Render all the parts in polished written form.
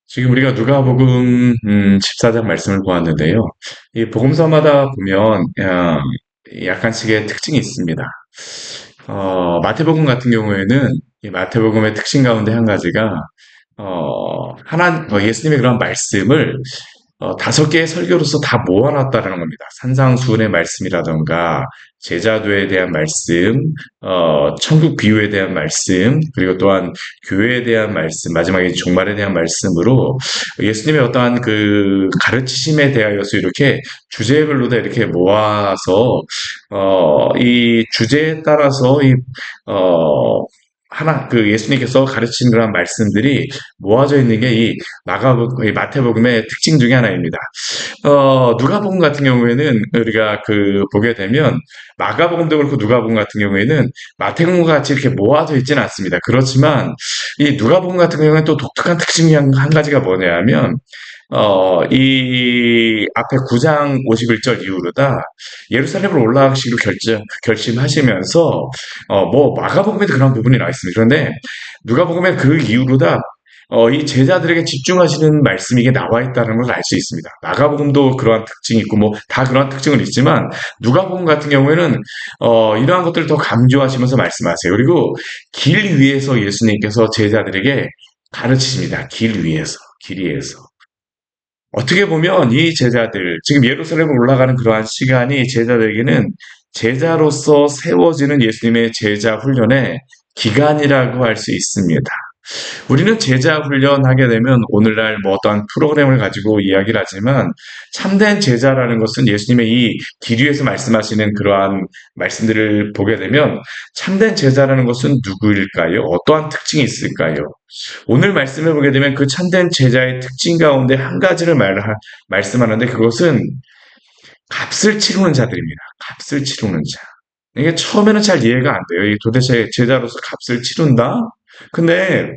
지금 우리가 누가복음 14장 말씀을 보았는데요. 이 복음서마다 보면 약간씩의 특징이 있습니다. 마태복음 같은 경우에는 이 마태복음의 특징 가운데 한 가지가 예수님의 그런 말씀을 5개의 설교로서 다 모아놨다라는 겁니다. 산상수훈의 말씀이라던가 제자도에 대한 말씀, 천국 비유에 대한 말씀, 그리고 또한 교회에 대한 말씀, 마지막에 종말에 대한 말씀으로 예수님의 어떠한 그 가르치심에 대하여서 이렇게 주제별로 다 이렇게 모아서 이 주제에 따라서 예수님께서 가르친 그런 말씀들이 모아져 있는 게 이 마태복음의 특징 중에 하나입니다. 누가복음 같은 경우에는 우리가 보게 되면 마가복음도 그렇고 누가복음 같은 경우에는 마태복음 같이 이렇게 모아져 있지는 않습니다. 그렇지만 이 누가복음 같은 경우에는 또 독특한 특징이 한 가지가 뭐냐면 이 앞에 9장 51절 이후로다 예루살렘으로 올라가시기로 결심하시면서 마가복음에도 그런 부분이 나와 있습니다. 그런데 누가복음의 그 이후로다 이 제자들에게 집중하시는 말씀이 이게 나와 있다는 걸 알 수 있습니다. 마가복음도 그러한 특징이 있고 뭐 다 그러한 특징은 있지만 누가복음 같은 경우에는 이러한 것들을 더 강조하시면서 말씀하세요. 그리고 길 위에서 예수님께서 제자들에게 가르치십니다. 길 위에서. 어떻게 보면 이 제자들, 지금 예루살렘으로 올라가는 그러한 시간이 제자들에게는 제자로서 세워지는 예수님의 제자 훈련의 기간이라고 할 수 있습니다. 우리는 제자 훈련하게 되면 오늘날 뭐 어떠한 프로그램을 가지고 이야기를 하지만 참된 제자라는 것은 예수님의 이 길 위에서 말씀하시는 그러한 말씀들을 보게 되면 참된 제자라는 것은 누구일까요? 어떠한 특징이 있을까요? 오늘 말씀해 보게 되면 그 참된 제자의 특징 가운데 한 가지를 말씀하는데 그것은 값을 치르는 자들입니다. 값을 치르는 자. 이게 처음에는 잘 이해가 안 돼요. 이 도대체 제자로서 값을 치른다? 근데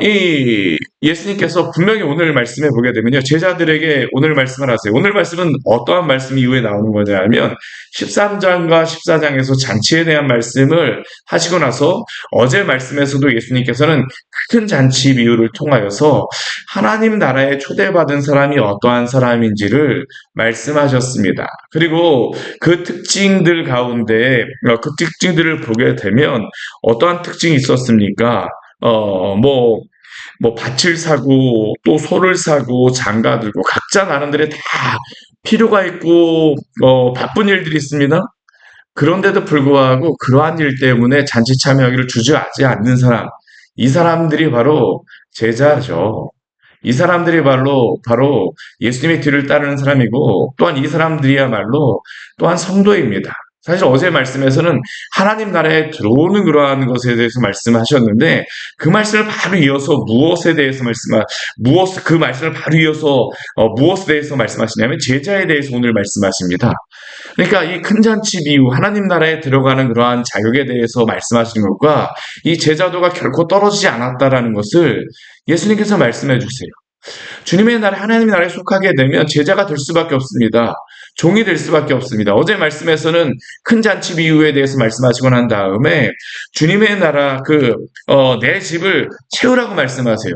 이 예수님께서 분명히 오늘 말씀해 보게 되면요. 제자들에게 오늘 말씀을 하세요. 오늘 말씀은 어떠한 말씀 이후에 나오는 거냐면 13장과 14장에서 잔치에 대한 말씀을 하시고 나서 어제 말씀에서도 예수님께서는 큰 잔치 비유를 통하여서 하나님 나라에 초대받은 사람이 어떠한 사람인지를 말씀하셨습니다. 그리고 그 특징들 가운데 그 특징들을 보게 되면 어떠한 특징이 있었습니까? 뭐, 밭을 사고, 또 소를 사고, 장가 들고, 각자 나름대로 다 필요가 있고, 바쁜 일들이 있습니다. 그런데도 불구하고 그러한 일 때문에 잔치 참여하기를 주저하지 않는 사람, 이 사람들이 바로 제자죠. 이 사람들이 바로 예수님의 뒤를 따르는 사람이고, 또한 이 사람들이야말로 또한 성도입니다. 사실 어제 말씀에서는 하나님 나라에 들어오는 그러한 것에 대해서 말씀하셨는데, 그 말씀을 바로 이어서 그 말씀을 바로 이어서, 무엇에 대해서 말씀하시냐면, 제자에 대해서 오늘 말씀하십니다. 그러니까 이 큰 잔치 이후 하나님 나라에 들어가는 그러한 자격에 대해서 말씀하시는 것과 이 제자도가 결코 떨어지지 않았다라는 것을 예수님께서 말씀해 주세요. 주님의 나라, 하나님의 나라에 속하게 되면 제자가 될 수밖에 없습니다. 종이 될 수밖에 없습니다. 어제 말씀에서는 큰 잔치 비유에 대해서 말씀하시고 난 다음에 주님의 나라, 내 집을 채우라고 말씀하세요.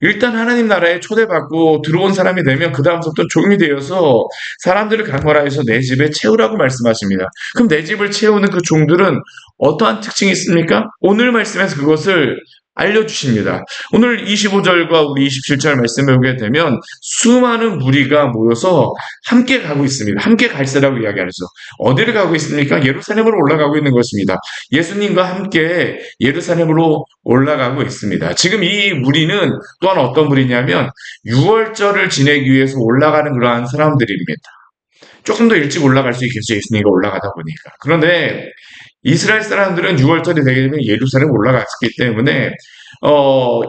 일단 하나님 나라에 초대받고 들어온 사람이 되면 그 다음부터 종이 되어서 사람들을 강권하여서 내 집에 채우라고 말씀하십니다. 그럼 내 집을 채우는 그 종들은 어떠한 특징이 있습니까? 오늘 말씀에서 그것을 알려주십니다. 오늘 25절과 우리 27절 말씀을 보게 되면 수많은 무리가 모여서 함께 가고 있습니다. 함께 갈세라고 이야기하죠. 어디를 가고 있습니까? 예루살렘으로 올라가고 있는 것입니다. 예수님과 함께 예루살렘으로 올라가고 있습니다. 지금 이 무리는 또한 어떤 무리냐면 6월절을 지내기 위해서 올라가는 그러한 사람들입니다. 조금 더 일찍 올라갈 수 있겠죠. 예수님과 올라가다 보니까. 그런데 이스라엘 사람들은 6월절이 되게 되면 예루살렘 올라갔기 때문에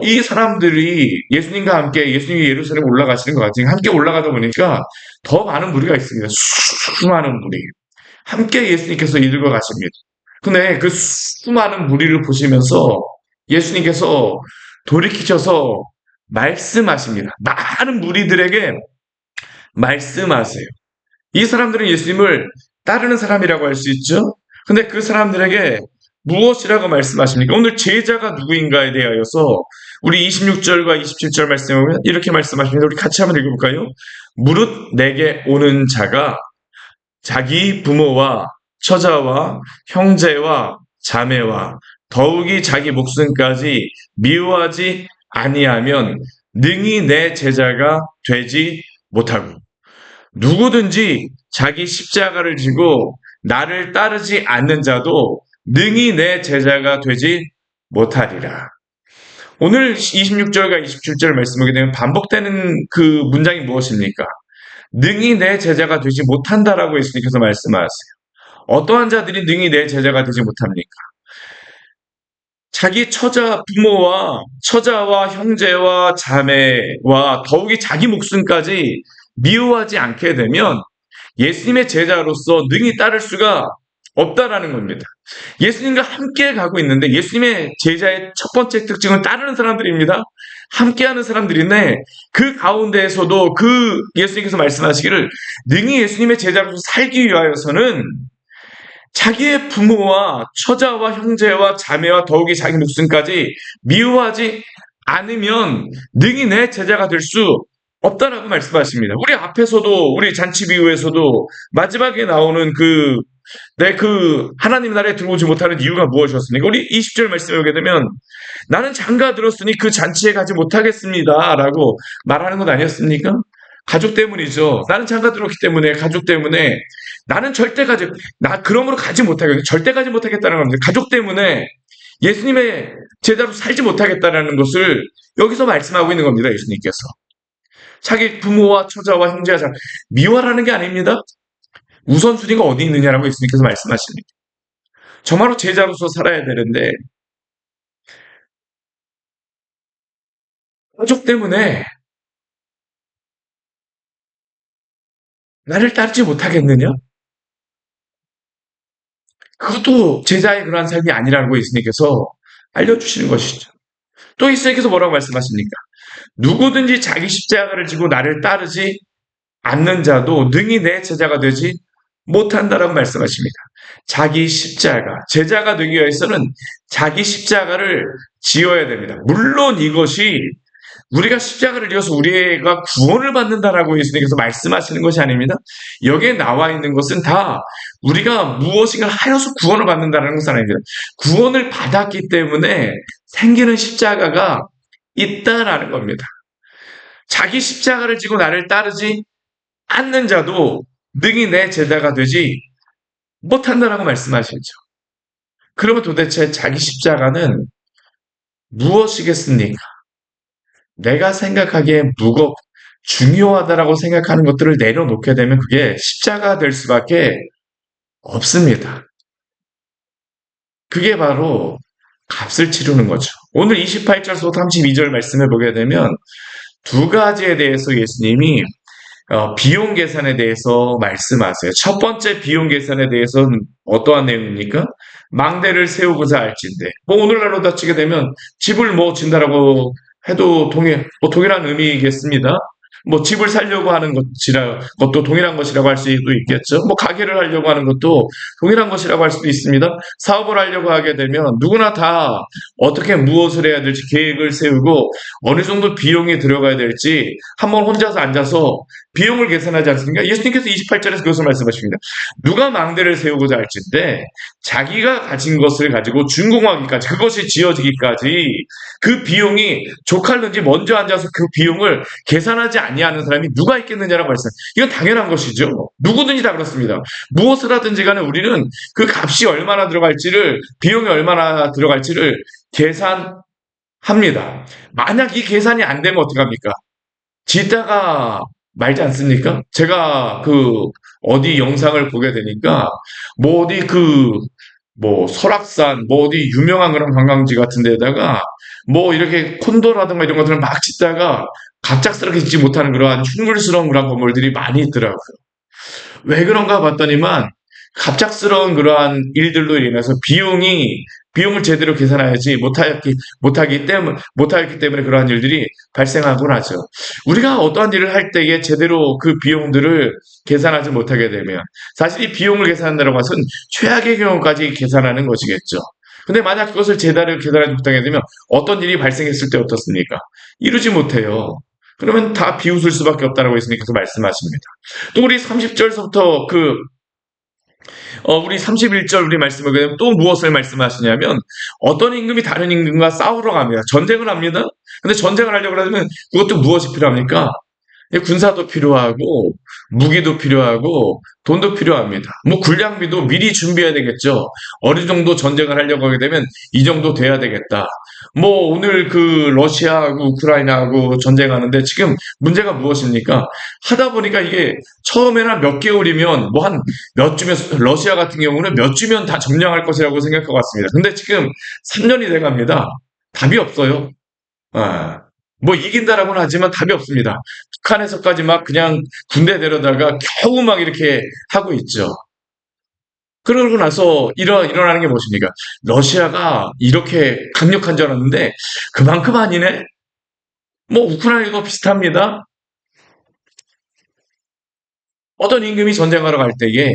이 사람들이 예수님과 함께 예수님이 예루살렘 올라가시는 것 같으니 함께 올라가다 보니까 더 많은 무리가 있습니다. 수많은 무리. 함께 예수님께서 이끌고 가십니다. 근데 그 수많은 무리를 보시면서 예수님께서 돌이키셔서 말씀하십니다. 많은 무리들에게 말씀하세요. 이 사람들은 예수님을 따르는 사람이라고 할 수 있죠. 근데 그 사람들에게 무엇이라고 말씀하십니까? 오늘 제자가 누구인가에 대하여서 우리 26절과 27절 말씀에 보면 이렇게 말씀하십니다. 우리 같이 한번 읽어볼까요? 무릇 내게 오는 자가 자기 부모와 처자와 형제와 자매와 더욱이 자기 목숨까지 미워하지 아니하면 능히 내 제자가 되지 못하고, 누구든지 자기 십자가를 지고 나를 따르지 않는 자도 능히 내 제자가 되지 못하리라. 오늘 26절과 27절 말씀하게 되면 반복되는 그 문장이 무엇입니까? 능히 내 제자가 되지 못한다라고 예수님께서 말씀하세요. 어떠한 자들이 능히 내 제자가 되지 못합니까? 자기 부모와 처자와 형제와 자매와 더욱이 자기 목숨까지 미워하지 않게 되면 예수님의 제자로서 능히 따를 수가 없다라는 겁니다. 예수님과 함께 가고 있는데 예수님의 제자의 첫 번째 특징은 따르는 사람들입니다. 함께하는 사람들인데 그 가운데에서도 그 예수님께서 말씀하시기를 능히 예수님의 제자로서 살기 위하여서는 자기의 부모와 처자와 형제와 자매와 더욱이 자기 목숨까지 미워하지 않으면 능히 내 제자가 될 수 없다라고 말씀하십니다. 우리 앞에서도 우리 잔치 비유에서도 마지막에 나오는 그 하나님 나라에 들어오지 못하는 이유가 무엇이었습니까? 우리 20절 말씀에 오게 되면 나는 장가 들었으니 그 잔치에 가지 못하겠습니다 라고 말하는 것 아니었습니까? 가족 때문이죠. 나는 장가 들었기 때문에, 가족 때문에 나는 그러므로 가지 못하겠다. 절대 가지 못하겠다는 겁니다. 가족 때문에 예수님의 제자로 살지 못하겠다라는 것을 여기서 말씀하고 있는 겁니다. 예수님께서. 자기 부모와 처자와 형제와 자매, 미워라는 게 아닙니다. 우선순위가 어디 있느냐라고 예수님께서 말씀하십니다. 정말로 제자로서 살아야 되는데 가족 때문에 나를 따르지 못하겠느냐? 그것도 제자의 그러한 삶이 아니라고 예수님께서 알려주시는 것이죠. 또 예수님께서 뭐라고 말씀하십니까? 누구든지 자기 십자가를 지고 나를 따르지 않는 자도 능히 내 제자가 되지 못한다라고 말씀하십니다. 자기 십자가, 제자가 되기 위해서는 자기 십자가를 지어야 됩니다. 물론 이것이 우리가 십자가를 지어서 우리가 구원을 받는다라고 예수님께서 말씀하시는 것이 아닙니다. 여기에 나와 있는 것은 다 우리가 무엇인가 하여서 구원을 받는다는 것은 아닙니다. 구원을 받았기 때문에 생기는 십자가가 있다라는 겁니다. 자기 십자가를 지고 나를 따르지 않는 자도 능히 내 제자가 되지 못한다라고 말씀하시죠. 그러면 도대체 자기 십자가는 무엇이겠습니까? 내가 생각하기에 중요하다라고 생각하는 것들을 내려놓게 되면 그게 십자가가 될 수밖에 없습니다. 그게 바로 값을 치르는 거죠. 오늘 28절부터 32절 말씀을 보게 되면 두 가지에 대해서 예수님이 비용 계산에 대해서 말씀하세요. 첫 번째 비용 계산에 대해서는 어떠한 내용입니까? 망대를 세우고자 할진대. 오늘날로 따지게 되면 집을 진다라고 해도 동일한 의미겠습니다. 집을 살려고 하는 것도 동일한 것이라고 할 수도 있겠죠. 가게를 하려고 하는 것도 동일한 것이라고 할 수도 있습니다. 사업을 하려고 하게 되면 누구나 다 어떻게 무엇을 해야 될지 계획을 세우고 어느 정도 비용이 들어가야 될지 한번 혼자서 앉아서 비용을 계산하지 않습니까? 예수님께서 28절에서 그것을 말씀하십니다. 누가 망대를 세우고자 할진대 자기가 가진 것을 가지고 준공하기까지, 그것이 지어지기까지 그 비용이 족할는지 먼저 앉아서 그 비용을 계산하지 아니하는 사람이 누가 있겠느냐라고 말씀합니다. 이건 당연한 것이죠. 누구든지 다 그렇습니다. 무엇을 하든지 간에 우리는 그 값이 얼마나 들어갈지를, 비용이 얼마나 들어갈지를 계산합니다. 만약 이 계산이 안 되면 어떡합니까? 짓다가 말지 않습니까? 제가 어디 영상을 보게 되니까 어디 설악산 어디 유명한 그런 관광지 같은 데다가 이렇게 콘도라든가 이런 것들을 막 짓다가 갑작스럽게 짓지 못하는 그러한 흉물스러운 그런 건물들이 많이 있더라고요. 왜 그런가 봤더니만 갑작스러운 그러한 일들로 인해서 비용을 제대로 계산하지 못하기 때문에 그러한 일들이 발생하곤 하죠. 우리가 어떠한 일을 할 때에 제대로 그 비용들을 계산하지 못하게 되면 사실 이 비용을 계산한다는 것은 최악의 경우까지 계산하는 것이겠죠. 근데 만약 그것을 제대로 계산하지 못하게 되면 어떤 일이 발생했을 때 어떻습니까? 이루지 못해요. 그러면 다 비웃을 수밖에 없다라고 예수님께서 말씀하십니다. 또 우리 30절서부터 우리 31절 우리 말씀을 그냥 또 무엇을 말씀하시냐면 어떤 임금이 다른 임금과 싸우러 갑니다. 전쟁을 합니다. 근데 전쟁을 하려고 하면 그것도 무엇이 필요합니까? 군사도 필요하고 무기도 필요하고 돈도 필요합니다. 뭐 군량비도 미리 준비해야 되겠죠. 어느 정도 전쟁을 하려고 하게 되면 이 정도 돼야 되겠다. 뭐 오늘 러시아하고 우크라이나하고 전쟁하는데 지금 문제가 무엇입니까? 하다 보니까 이게 처음에는 몇 개월이면 뭐 한 몇 주면 러시아 같은 경우는 몇 주면 다 점령할 것이라고 생각할 것 같습니다. 근데 지금 3년이 돼 갑니다. 답이 없어요. 아, 뭐 이긴다라고는 하지만 답이 없습니다. 북한에서까지 막 그냥 군대 데려다가 겨우 막 이렇게 하고 있죠. 그러고 나서 일어나는 게 무엇입니까? 러시아가 이렇게 강력한 줄 알았는데 그만큼 아니네? 뭐 우크라이나도 비슷합니다. 어떤 임금이 전쟁하러 갈 때에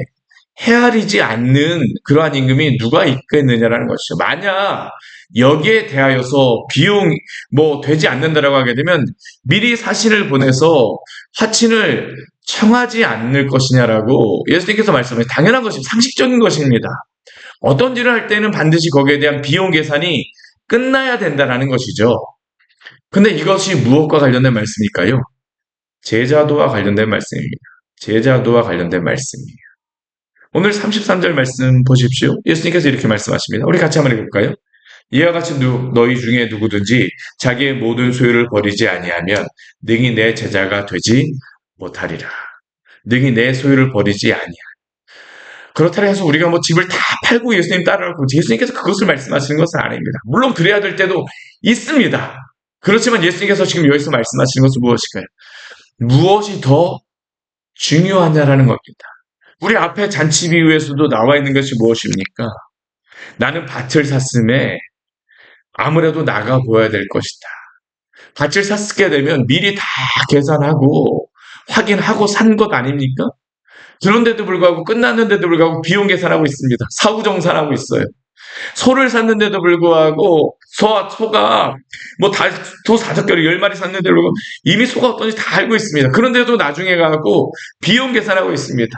헤아리지 않는 그러한 임금이 누가 있겠느냐라는 것이죠. 만약 여기에 대하여서 비용 되지 않는다라고 하게 되면 미리 사신을 보내서 화친을 청하지 않을 것이냐라고 예수님께서 말씀하신 당연한 것입니다. 상식적인 것입니다. 어떤 일을 할 때는 반드시 거기에 대한 비용 계산이 끝나야 된다라는 것이죠. 근데 이것이 무엇과 관련된 말씀일까요? 제자도와 관련된 말씀입니다. 제자도와 관련된 말씀이에요. 오늘 33절 말씀 보십시오. 예수님께서 이렇게 말씀하십니다. 우리 같이 한번 읽을까요? 이와 같이 너희 중에 누구든지 자기의 모든 소유를 버리지 아니하면 능히 내 제자가 되지 못하리라. 능히 내 소유를 버리지 아니하. 그렇다고 해서 우리가 뭐 집을 다 팔고 예수님 따라가고 예수님께서 그것을 말씀하시는 것은 아닙니다. 물론 그래야 될 때도 있습니다. 그렇지만 예수님께서 지금 여기서 말씀하시는 것은 무엇일까요? 무엇이 더 중요하냐라는 겁니다. 우리 앞에 잔치 비유에서도 나와 있는 것이 무엇입니까? 나는 밭을 샀음에 아무래도 나가 보여야 될 것이다. 밭을 샀게 되면 미리 다 계산하고 확인하고 산 것 아닙니까? 그런데도 불구하고 끝났는데도 불구하고 비용 계산하고 있습니다. 사후정산하고 있어요. 소를 샀는데도 불구하고 소가 소 4섯개를 10마리 샀는데도 불구하고 이미 소가 어떤지 다 알고 있습니다. 그런데도 나중에 가고 비용 계산하고 있습니다.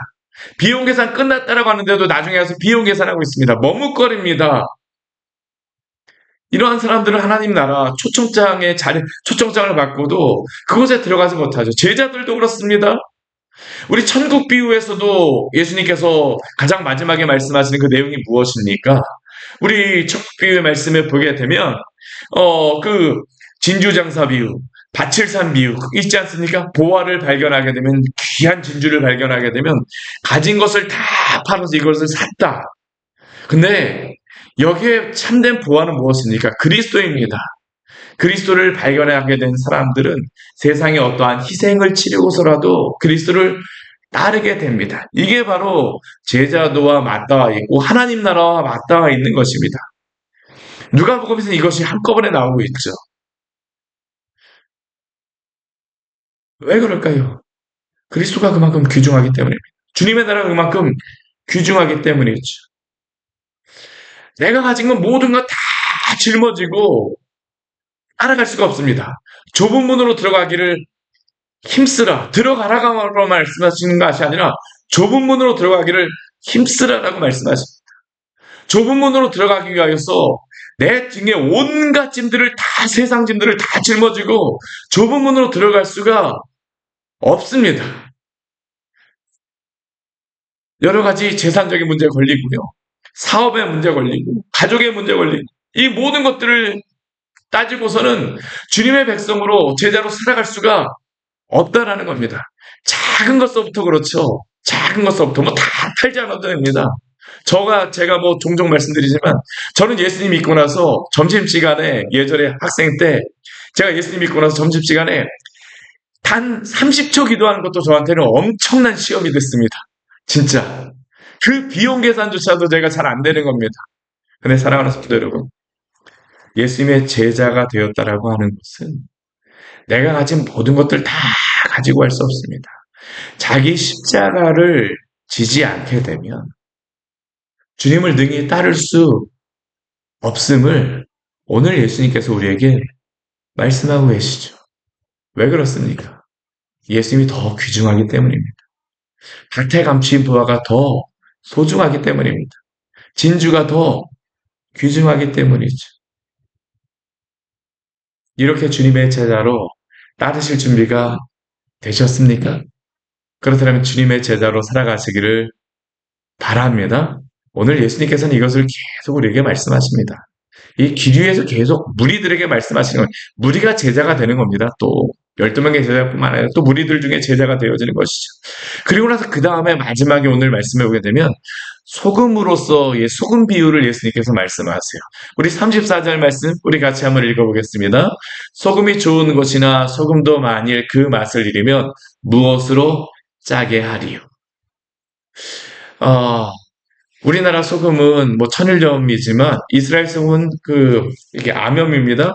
비용 계산 끝났다라고 하는데도 나중에 가서 비용 계산하고 있습니다. 머뭇거립니다. 이러한 사람들은 하나님 나라 초청장을 받고도 그곳에 들어가지 못하죠. 제자들도 그렇습니다. 우리 천국 비유에서도 예수님께서 가장 마지막에 말씀하시는 그 내용이 무엇입니까? 우리 천국 비유의 말씀을 보게 되면 그 진주장사 비유, 밭을 산 비유 있지 않습니까? 보화를 발견하게 되면 귀한 진주를 발견하게 되면 가진 것을 다 팔아서 이것을 샀다. 근데 여기에 참된 보화는 무엇입니까? 그리스도입니다. 그리스도를 발견하게 된 사람들은 세상에 어떠한 희생을 치르고서라도 그리스도를 따르게 됩니다. 이게 바로 제자도와 맞닿아 있고 하나님 나라와 맞닿아 있는 것입니다. 누가복음에서는 이것이 한꺼번에 나오고 있죠. 왜 그럴까요? 그리스도가 그만큼 귀중하기 때문입니다. 주님의 나라가 그만큼 귀중하기 때문이죠. 내가 가진 건 모든 것 다 짊어지고 따라갈 수가 없습니다. 좁은 문으로 들어가기를 힘쓰라. 들어가라고 말씀하시는 것이 아니라 좁은 문으로 들어가기를 힘쓰라라고 말씀하십니다. 좁은 문으로 들어가기 위하여서 내 등에 온갖 짐들을 세상 짐들을 다 짊어지고 좁은 문으로 들어갈 수가 없습니다. 여러 가지 재산적인 문제에 걸리고요. 사업의 문제 걸리고 가족의 문제 걸리고 이 모든 것들을 따지고서는 주님의 백성으로 제자로 살아갈 수가 없다라는 겁니다. 작은 것서부터 그렇죠. 작은 것서부터 다 팔지 않아도 됩니다. 제가 종종 말씀드리지만 저는 예수님 믿고 나서 점심시간에 예전에 학생 때 제가 예수님 믿고 나서 점심시간에 단 30초 기도하는 것도 저한테는 엄청난 시험이 됐습니다. 진짜. 그 비용 계산조차도 제가 잘 안 되는 겁니다. 근데 사랑하는 성도 여러분, 예수님의 제자가 되었다라고 하는 것은 내가 가진 모든 것들 다 가지고 할 수 없습니다. 자기 십자가를 지지 않게 되면 주님을 능히 따를 수 없음을 오늘 예수님께서 우리에게 말씀하고 계시죠. 왜 그렇습니까? 예수님이 더 귀중하기 때문입니다. 밭에 감추인 부화가 더 소중하기 때문입니다. 진주가 더 귀중하기 때문이죠. 이렇게 주님의 제자로 따르실 준비가 되셨습니까? 그렇다면 주님의 제자로 살아가시기를 바랍니다. 오늘 예수님께서는 이것을 계속 우리에게 말씀하십니다. 이 길 위에서 계속 무리들에게 말씀하시는 건 무리가 제자가 되는 겁니다. 또 12명의 제자뿐만 아니라 또 무리들 중에 제자가 되어지는 것이죠. 그리고 나서 그 다음에 마지막에 오늘 말씀해 보게 되면 소금으로서 소금 비유를 예수님께서 말씀하세요. 우리 34절 말씀 우리 같이 한번 읽어보겠습니다. 소금이 좋은 것이나 소금도 만일 그 맛을 잃으면 무엇으로 짜게 하리요. 어, 우리나라 소금은 뭐 천일염이지만 이스라엘 소금은 이게 암염입니다.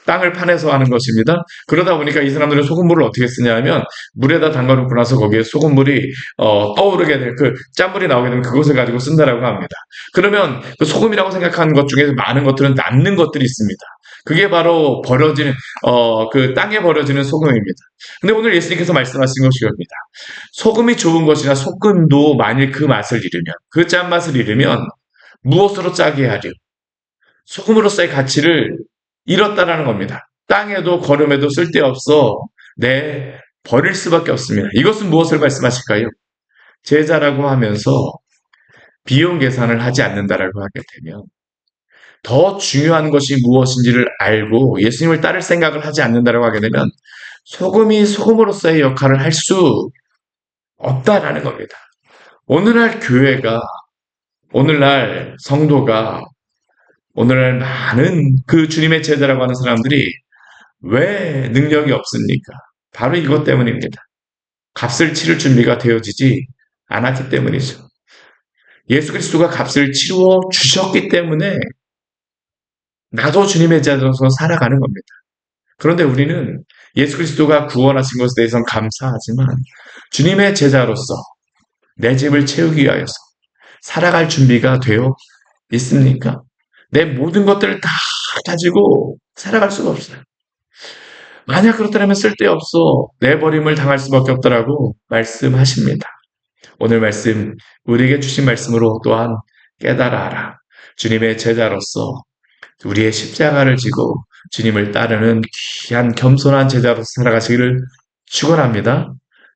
땅을 파내서 하는 것입니다. 그러다 보니까 이 사람들은 소금물을 어떻게 쓰냐면 물에다 담가놓고 나서 거기에 소금물이 떠오르게 될 짠물이 나오게 되면 그것을 가지고 쓴다라고 합니다. 그러면 그 소금이라고 생각하는 것 중에서 많은 것들은 남는 것들이 있습니다. 그게 바로 버려지는 그 땅에 버려지는 소금입니다. 근데 오늘 예수님께서 말씀하신 것이 이겁니다. 소금이 좋은 것이나 소금도 만일 그 맛을 잃으면 그 짠맛을 잃으면 무엇으로 짜게 하려? 소금으로서의 가치를 잃었다라는 겁니다. 땅에도 거름에도 쓸데없어 버릴 수밖에 없습니다. 이것은 무엇을 말씀하실까요? 제자라고 하면서 비용 계산을 하지 않는다라고 하게 되면 더 중요한 것이 무엇인지를 알고 예수님을 따를 생각을 하지 않는다라고 하게 되면 소금이 소금으로서의 역할을 할 수 없다라는 겁니다. 오늘날 교회가, 오늘날 성도가, 오늘날 많은 그 주님의 제자라고 하는 사람들이 왜 능력이 없습니까? 바로 이것 때문입니다. 값을 치를 준비가 되어지지 않았기 때문이죠. 예수 그리스도가 값을 치루어 주셨기 때문에 나도 주님의 제자로서 살아가는 겁니다. 그런데 우리는 예수 그리스도가 구원하신 것에 대해서는 감사하지만 주님의 제자로서 내 집을 채우기 위하여서 살아갈 준비가 되어 있습니까? 내 모든 것들을 다 가지고 살아갈 수가 없어요. 만약 그렇다면 쓸데없어 내버림을 당할 수밖에 없다라고 말씀하십니다. 오늘 말씀 우리에게 주신 말씀으로 또한 깨달아라. 주님의 제자로서 우리의 십자가를 지고 주님을 따르는 귀한 겸손한 제자로서 살아가시기를 축원합니다.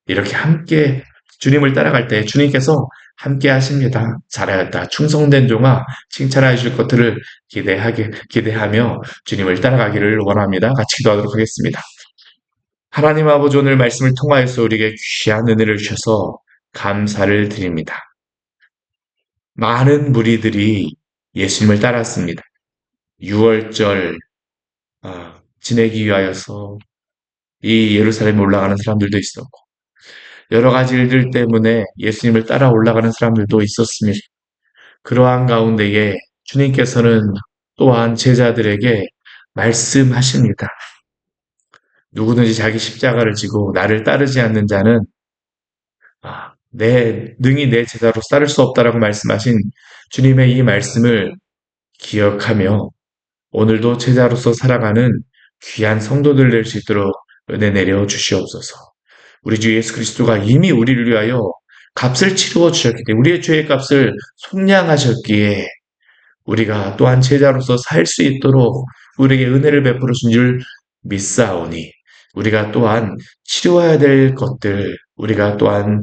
이렇게 함께 주님을 따라갈 때 주님께서 함께 하십니다. 잘하였다. 충성된 종아 칭찬해 주실 것들을 기대하며 주님을 따라가기를 원합니다. 같이 기도하도록 하겠습니다. 하나님 아버지 오늘 말씀을 통하여서 우리에게 귀한 은혜를 주셔서 감사를 드립니다. 많은 무리들이 예수님을 따랐습니다. 6월절 지내기 위하여서 이 예루살렘에 올라가는 사람들도 있었고 여러 가지 일들 때문에 예수님을 따라 올라가는 사람들도 있었습니다. 그러한 가운데에 주님께서는 또한 제자들에게 말씀하십니다. 누구든지 자기 십자가를 지고 나를 따르지 않는 자는 능히 내 제자로 따를 수 없다라고 말씀하신 주님의 이 말씀을 기억하며 오늘도 제자로서 살아가는 귀한 성도들 될 수 있도록 은혜 내려 주시옵소서. 우리 주 예수 그리스도가 이미 우리를 위하여 값을 치루어 주셨기 때문에 우리의 죄의 값을 속량하셨기에 우리가 또한 제자로서 살 수 있도록 우리에게 은혜를 베풀어 준 줄 믿사오니 우리가 또한 치루어야 될 것들 우리가 또한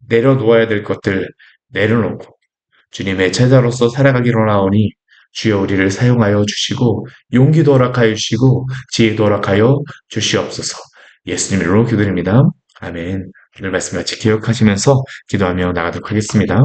내려놓아야 될 것들 내려놓고 주님의 제자로서 살아가기로 나오니 주여 우리를 사용하여 주시고 용기도 허락하여 주시고 지혜도 허락하여 주시옵소서. 예수님 이름으로 기도드립니다. 아멘. 오늘 말씀 같이 기억하시면서 기도하며 나가도록 하겠습니다.